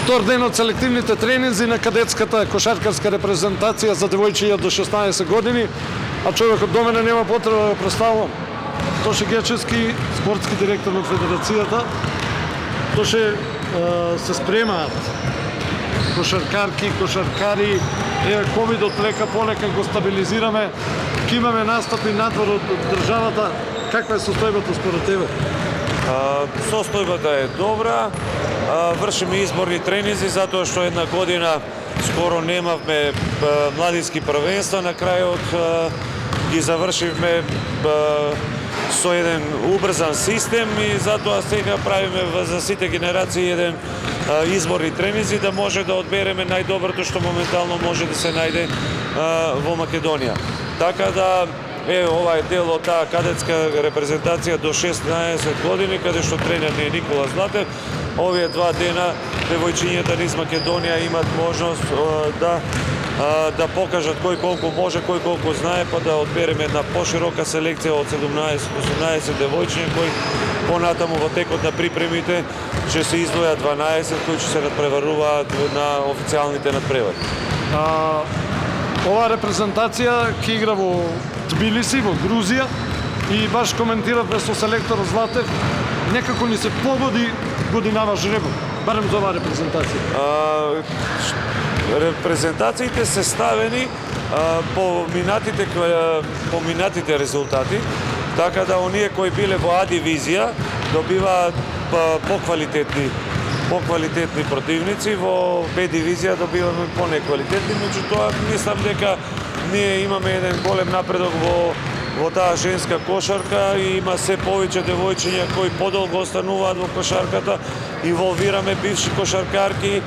Втор ден од селективните тренинзи на кадетската кошаркарска репрезентација за девојчиња до 16 години, а човекот до мене нема потреба да го представувам. Тоше Гечевски, спортски директор на федерацијата. Тоше се спремаат кошаркарки, кошаркари, ковидот лека полека го стабилизираме, ќе имаме настапи надвор од државата. Каква е состојбата според тебе? Состојбата е добра, вршиме изборни тренинзи затоа што една година скоро немавме младински првенства, на крајот ги завршивме со еден убрзан систем и затоа сега правиме за сите генерации еден изборни тренинзи да може да одбереме најдоброто што моментално може да се најде во Македонија. Така да ова е дел од таа кадетска репрезентација до 16 години, каде што тренер не е Никола Златев. Овие 2 дена девојчињата низ Македонија имат можност да покажат кој колку може, кој колку знае, па да одбереме една поширока селекција од 17-18 девојчиња кои понатаму во текот на припремите ќе се издвојат 12 кои ќе се надпреваруваат на официјалните надпревари. Оваа репрезентација ќе игра во Тбилиси, во Грузија, и баш коментиравме со селекторот Златев, некако ни се погоди годинава жребот, барем за оваа репрезентација. Репрезентациите се ставени по минатите резултати, така да оние кои биле во А дивизија добиваат поквалитетни противници, во Б дивизија добиваме понеквалитетни, меѓутоа мислам дека ние имаме еден голем напредок во таа женска кошарка и има се повеќе девојчиња кои подолго остануваат во кошарката, инволвираме бивши кошаркарки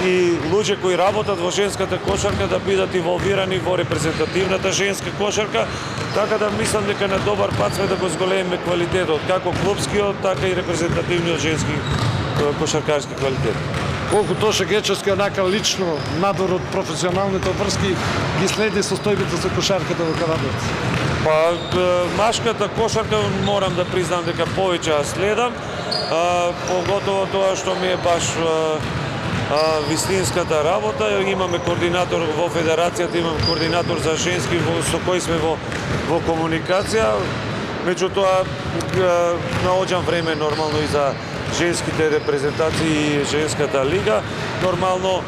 и луѓе кои работат во женската кошарка да бидат инволвирани во репрезентативната женска кошарка, така да мислам дека на добар пат сме да го зголемиме квалитетот, како клубскиот, така и репрезентативниот женски кошаркарски квалитет. Колку Тоше Гечевски онака лично надвор од професионалните врски ги следи состојбите со кошарката во Кавадец? Па машката кошарка морам да признам дека повеќе ја следам, поготово тоа што ми е баш вистинската работа. Имаме координатор во федерацијата, имам координатор за женски со кој сме во комуникација. Меѓутоа наоѓам време нормално и за женските репрезентации и женската лига. Нормално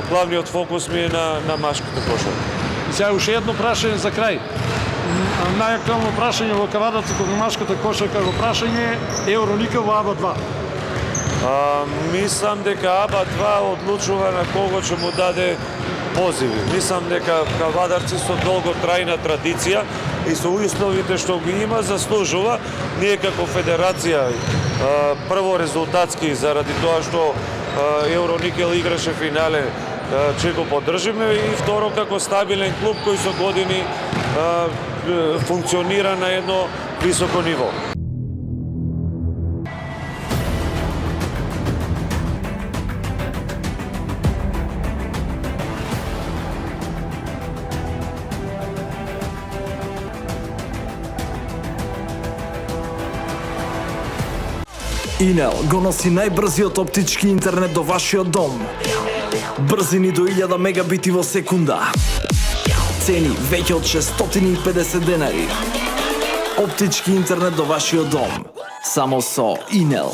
главниот фокус ми е на машката кошарка. Сега уште едно прашање за крај. Најактуелно прашање во Кавадец кога машката кошарка во прашање е Евролига во АБА 2. Мислам дека АБА 2 одлучува на кого ќе му даде позиви. Мислам дека Кавадарци со долготрајна традиција и со условите што ги има заслужува. Ние како федерација прво резултатски заради тоа што Евроникел играше финале ќе го поддржиме и второ како стабилен клуб кој со години функционира на едно високо ниво. Инел го носи најбрзиот оптички интернет до вашиот дом. Брзини до 1000 мегабити во секунда. Цени веќе од 650 денари. Оптички интернет до вашиот дом. Само со Инел.